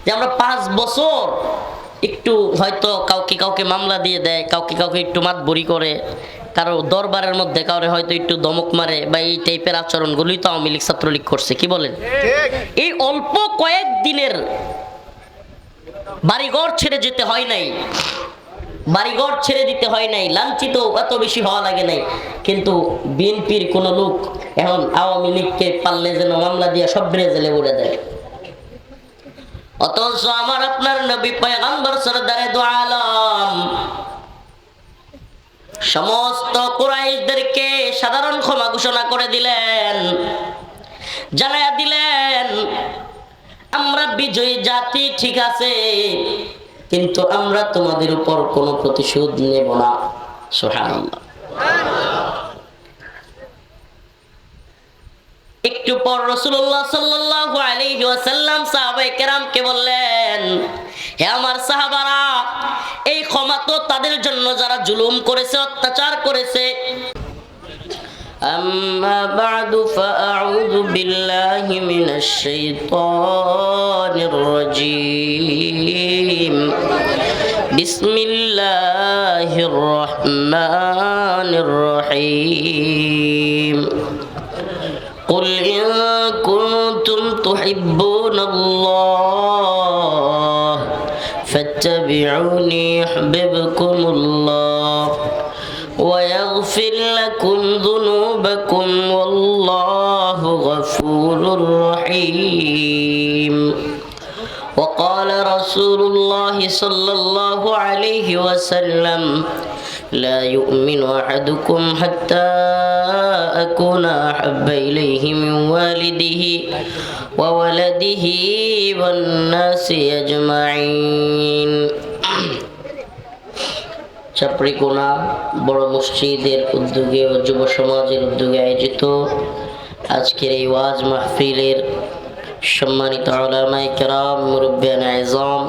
যে আমরা 5 বছর একটু হয়তো কাউকে কাউকে মামলা দিয়ে দেয়, কাউকে কাউকে একটু মাতবরি করে, কারো দরবারের মধ্যে কাউরে হয়তো একটু দমক মারে, বা এই টাইপের আচরণগুলোই তো আওয়ামী লীগ ছাত্রলীগ করছে। কি বলেন? এই অল্প কয়েক দিনের বাড়িঘর ছেড়ে যেতে হয় নাই, বাড়িঘর ছেড়ে দিতে হয় নাই, লাঞ্ছিত এত বেশি হওয়া লাগে নাই, কিন্তু বিএনপির কোন লোক এখন আওয়ামী লীগকে পারলে যেন মামলা দিয়ে সব জেলে উড়ে দেয়। অথচ আমার আপনার নবী পয়গম্বর সরদারে দু আলম সমস্ত কুরাইশদেরকে সাধারণ ক্ষমা ঘোষণা করে দিলেন, জানায়া দিলেন আমরা বিজয়ী জাতি ঠিক আছে, কিন্তু আমরা তোমাদের উপর কোনো প্রতিশোধ নেব না। সুবহানাল্লাহ। একটু পর রাসূলুল্লাহ সাল্লাল্লাহু আলাইহি ওয়াসাল্লাম সাহাবায়ে কেরামকে বললেন, হে আমার সাহাবারা, এই ক্ষমা তো তাদের জন্য যারা জুলুম করেছে, অত্যাচার করেছে। আম্মা বা'দু ফাআউযু বিল্লাহি মিনাশ শাইতানির রাজীম। বিসমিল্লাহির রহমানির রহিম। قل إن كنتم تحبون الله فاتبعوني يحببكم الله ويغفر لكم ذنوبكم والله غفور رحيم. وقال رسول الله صلى الله عليه وسلم لا يؤمن أحدكم حتى أكون أحب إليه من والده وولده والناس أجمعين. চাপড়িকোনা বড় মসজিদের উদ্যোগে ও যুব সমাজের উদ্যোগে আয়োজিত আজকের এই ওয়াজ মাহফিলের সম্মানিত উলামায়ে কেরাম, মুরব্বিয়ানে আযম,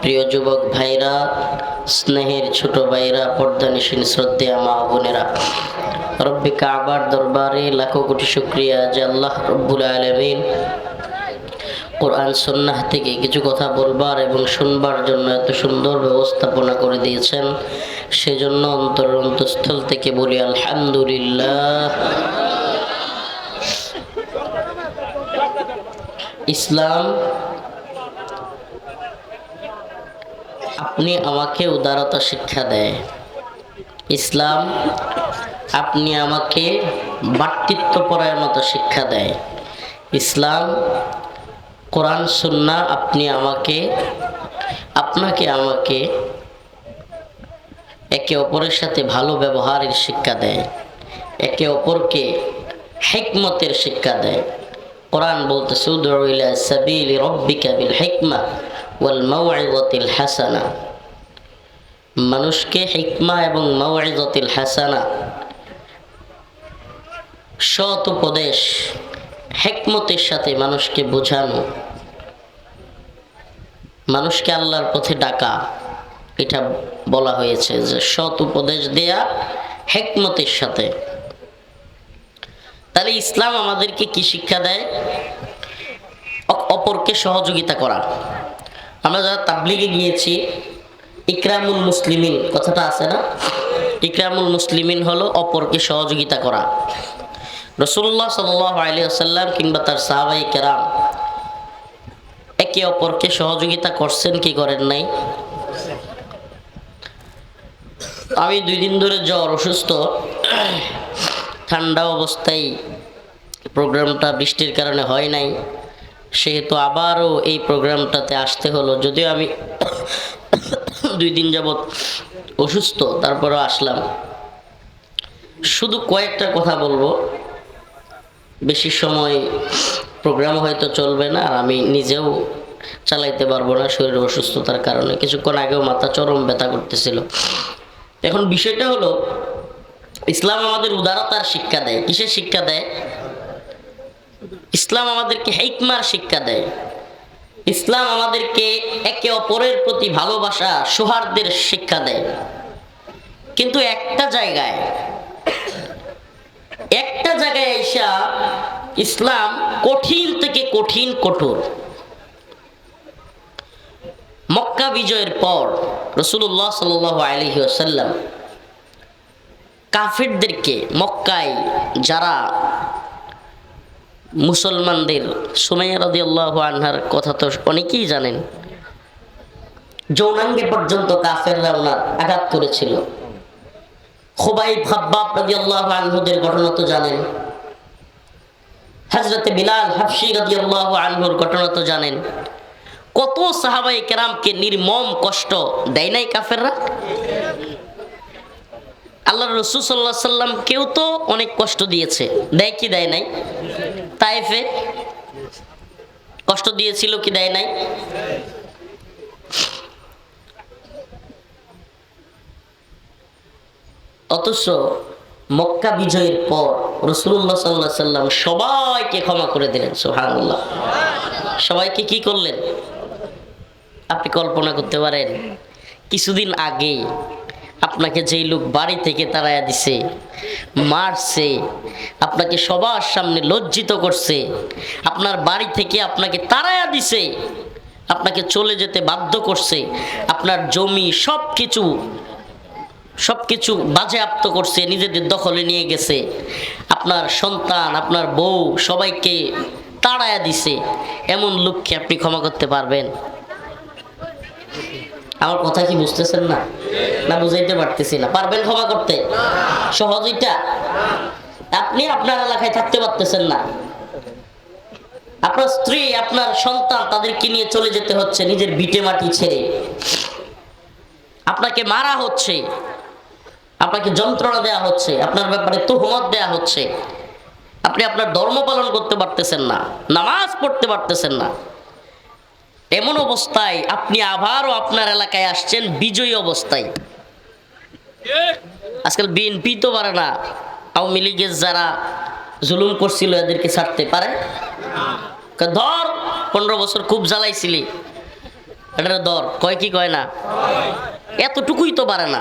প্রিয় যুবক ভাইরা, স্নেহের ছোট ভাইরা, পর্দানিশীন শ্রদ্ধেয় মা বোনেরা, রব্বে কাবার দরবারে লাখো কোটি শুকরিয়া যে আল্লাহ রব্বুল আলামিন কোরআন সুন্নাহ থেকে কিছু কথা বলবার এবং শুনবার জন্য এত সুন্দর ব্যবস্থাপনা করে দিয়েছেন। সেজন্য অন্তঃস্থল থেকে বলি আলহামদুলিল্লাহ। ইসলাম আপনি আমাকে উদারতা শিক্ষা দেয়, ইসলাম আপনি আমাকে ভ্রাতৃত্বপরায়ণতা শিক্ষা দেয়, ইসলাম কোরআন সুন্নাহ আপনি আপনাকে আমাকে একে অপরের সাথে ভালো ব্যবহারের শিক্ষা দেয়, একে অপরকে হিকমতের শিক্ষা দেয়। কোরআন বলতেছে উদউ ইলা সাবিলি রাব্বিকা বিল হিকমা ওয়াল মাউইযাতিল হাসানা। মানুষকে হিকমা এবং মাউইযাতিল হাসানা, সৎ উপদেশ, হিকমতের সাথে মানুষকে বোঝানো, মানুষকে আল্লাহর পথে ডাকা, এটা বলা হয়েছে যে সৎ উপদেশ দেয়া হিকমতের সাথে। তাহলে ইসলাম আমাদেরকে কি শিক্ষা দেয়? অপরকে সহযোগিতা করা। আমরা যারা তাবলিগে গিয়েছি, ইকরামুল মুসলিমিন কথাটা আছে না? ইকরামুল মুসলিমিন হলো অপরকে সহযোগিতা করা। রাসূলুল্লাহ সাল্লাল্লাহু আলাইহি ওয়াসাল্লাম কিংবা তার সাহাবায়ে কেরাম একে অপরকে সহযোগিতা করছেন কি করেন নাই? আমি 2 দিন ধরে জ্বর, অসুস্থ, ঠান্ডা অবস্থায় প্রোগ্রামটা বৃষ্টির কারণে হয় নাই, সেহেতু আবারও এই প্রোগ্রামটাতে আসতে হলো। যদিও আমি 2 দিন যাবৎ অসুস্থ, তারপরেও আসলাম। শুধু কয়েকটা কথা বলবো, বেশি সময় প্রোগ্রাম হয়তো চলবে না, আর আমি নিজেও চালাইতে পারবো না শরীরের অসুস্থতার কারণে। কিছুক্ষণ আগেও মাথা চরম ব্যথা করতেছিল। এখন বিষয়টা হলো, ইসলাম আমাদের উদারতার শিক্ষা দেয়। কিসের শিক্ষা দেয়? ইসলাম আমাদেরকে হিকমার শিক্ষা দেয়। ইসলাম আমাদেরকে একে অপরের প্রতি ভালোবাসা, সৌহার্দ্যের শিক্ষা দেয়। কিন্তু একটা জায়গায় এসা ইসলাম কঠিন থেকে কঠিন, কঠোর। মক্কা বিজয়ের পর রাসূলুল্লাহ সাল্লাল্লাহু আলাইহি ওয়াসাল্লাম কাফিরদেরকে, মক্কায় যারা মুসলমানদের, সুমাইয়া রাদিয়াল্লাহু আনহার কথা তো অনেকেই জানেন, যৌনাঙ্গে পর্যন্ত কাফেররা ওনার আঘাত করেছিল। খুবাইব, খাব্বাব রাদিয়াল্লাহু আনহুদের ঘটনা তো জানেন, হযরতে বিলাল হাবশী রাদিয়াল্লাহু আনহুর ঘটনা তো জানেন। কত সাহাবায়ে কেরামকে নির্মম কষ্ট দেয় নাই কাফেররা? আল্লাহর রাসূল সাল্লাল্লাহু আলাইহি সাল্লাম কেউ তো অনেক কষ্ট দিয়েছে, দেয় কি দেয় নাই? তায়েফে কষ্ট দিয়েছিল কি দেয় নাই? অথচ মক্কা বিজয়ের পর রাসূলুল্লাহ সাল্লাল্লাহু আলাইহি সাল্লাম সবাইকে ক্ষমা করে দিলেন। সুবহানাল্লাহ। সবাইকে কি করলেন? আপনি কল্পনা করতে পারেন, কিছুদিন আগে আপনাকে যেই লোক বাড়ি থেকে তাড়াইয়া দিছে, মারছে, আপনাকে সবার সামনে লজ্জিত করছে, আপনার বাড়ি থেকে আপনাকে তাড়াইয়া দিছে, আপনাকে চলে যেতে বাধ্য করছে, আপনার জমি সবকিছু বাজেয়াপ্ত করছে, নিজেদের দখলে নিয়ে গেছে, আপনার সন্তান, আপনার বউ সবাইকে তাড়াইয়া দিছে, এমন লোককে আপনি ক্ষমা করতে পারবেন? আমার কথা কি বুঝতেছেন না? না বুঝাইতে পারতেছি না? পারবেন ক্ষমা করতে? সহজ এটা? আপনি আপনার এলাকায় থাকতে পারতেছেন না, আপনার স্ত্রী, আপনার সন্তান, তাদেরকে নিয়ে চলে যেতে হচ্ছে নিজের ভিটে মাটি ছেড়ে, আপনাকে মারা হচ্ছে, আপনাকে যন্ত্রণা দেয়া হচ্ছে, আপনার ব্যাপারে তুহমত দেয়া হচ্ছে, আপনি আপনার ধর্ম পালন করতে পারতেছেন না, নামাজ পড়তে পারতেছেন না। এমন অবস্থায় আপনি আবারও আপনার এলাকায় আসছেন বিজয়ী অবস্থায়। আজকাল বিএনপি তো পারে না, আওয়ামী লীগের যারা জুলুম করছিল এদেরকে ছাড়তে পারে? ধর, 15 বছর খুব জ্বালাইছিলি, এটা ধর, কয় কি কয় না? এতটুকুই তো পারে না।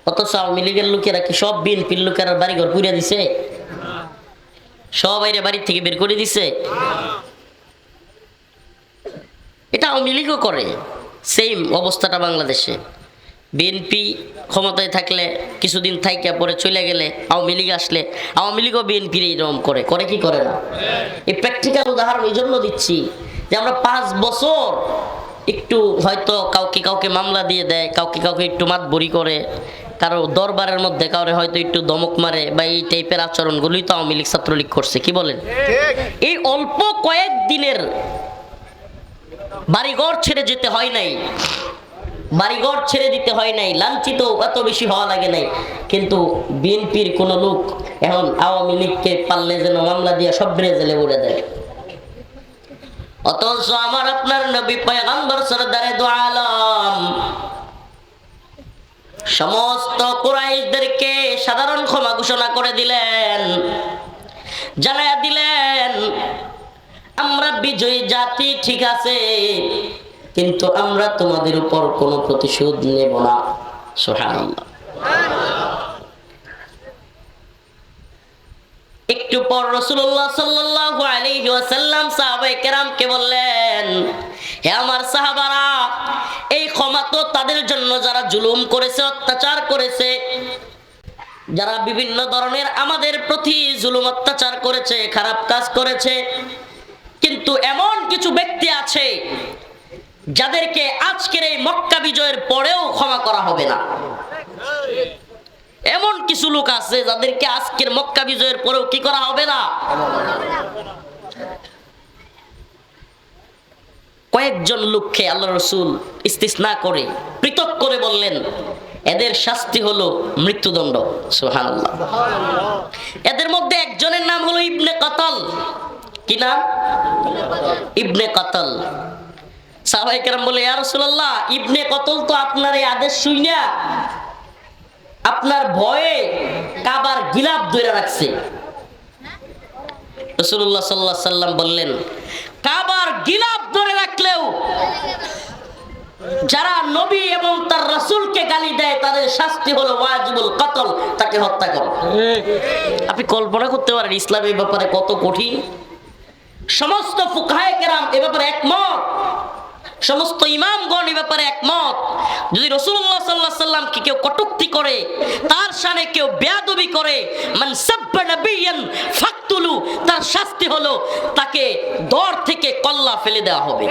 অথচ আওয়ামী লীগের লোকেরা কি সব বিএনপির লোকেরা বাড়িঘর পুড়িয়ে দিছে? সবাই বাড়ি থেকে বের করে দিছে? এটা আওয়ামী লীগও করে, সেম অবস্থাটা বাংলাদেশে। বিএনপি ক্ষমতায় থাকলে কিছুদিন থাইকা পরে চলে গেলে, আওয়ামী লীগ আসলে আওয়ামী লীগও বিএনপির এইরকম করে কি করে না? এই প্র্যাকটিক্যাল উদাহরণ এই জন্য দিচ্ছি যে আমরা 5 বছর একটু হয়তো কাউকে মামলা দিয়ে দেয়, কাউকে একটু মাতবরি করে, কারো দরবারের মধ্যে কাউরে হয়তো একটু দমক মারে, বা এই টাইপের আচরণগুলোই তো আওয়ামী লীগ ছাত্রলীগ করছে। কি বলেন? এই অল্প কয়েক দিনের বাড়িঘর ছেড়ে যেতে হয় নাই, বাড়িঘর ছেড়ে দিতে হয় নাই, লাঞ্ছিত এত বেশি হওয়া লাগে নাই। কিন্তু বিএনপির কোন লোক এখন আওয়ামী লীগকে পারলে যেন মামলা দিয়ে সব জেলে উড়ে দেয়। অথচ আমার আপনার নবী পয়গম্বর সরদারে দু আলম সমস্ত কুরাইশদেরকে সাধারণ ক্ষমা ঘোষণা করে দিলেন, জানায়া দিলেন আমরা বিজয়ী জাতি, ঠিক আছে, কিন্তু আমরা তোমাদের উপর কোনো প্রতিশোধ নেব না। সুবহানাল্লাহ। একটু পর রাসূলুল্লাহ সাল্লাল্লাহু আলাইহি ওয়াসাল্লাম সাহাবায়ে কেরামকে বললেন, হে আমার সাহাবারা, এই ক্ষমা তো তাদের জন্য যারা জুলুম করেছে, অত্যাচার করেছে, যারা বিভিন্ন ধরনের আমাদের প্রতি জুলুম অত্যাচার করেছে, খারাপ কাজ করেছে, কিন্তু এমন কিছু ব্যক্তি আছে যাদেরকে আজকের এই মক্কা বিজয়ের পরেও ক্ষমা করা হবে না। এমন কিছু লোক আছে যাদেরকে আজকের মক্কা বিজয়ের পরেও কি করা হবে না? কয়েকজন লোককে আল্লাহ রাসূল ইস্তিসনা করে, পৃথক করে বললেন, এদের শাস্তি হলো মৃত্যুদণ্ড। সুবহানাল্লাহ। এদের মধ্যে একজনের নাম হলো ইবনে কাতাল। কি নাম? ইবনে কাতাল। সাহাবায়ে কেরাম বলে, ইয়া রাসূলুল্লাহ, ইবনে কাতাল তো আপনার এই আদেশ শুইনা আপনার ভয়ে কাবার গিলাফ ধরে রাখছে। রাসূলুল্লাহ সাল্লাল্লাহু আলাইহি সাল্লাম বললেন, কাবার গিলাফ ধরে রাখলেও যারা নবী এবং তার রাসূলকে গালি দেয় তাদের শাস্তি হলো ওয়াজিবুল কতল, তাকে হত্যা করো। আপনি কল্পনা করতে পারেন ইসলামের ব্যাপারে কত কঠিন। সমস্ত ফুকাহায়ে কেরাম এ ব্যাপারে একমত সমস্ত ইমামগণ এই ব্যাপারে একমত, যদি রাসূলুল্লাহ সাল্লাল্লাহু আলাইহি সাল্লামকে কেউ কটূক্তি করে, তার শানে কেউ বেয়াদবি করে, মান সাব্বা নাবিয়ান ফাকতুলু, তার শাস্তি হলো তাকে দর থেকে কল্লা ফেলে দেওয়া হবে।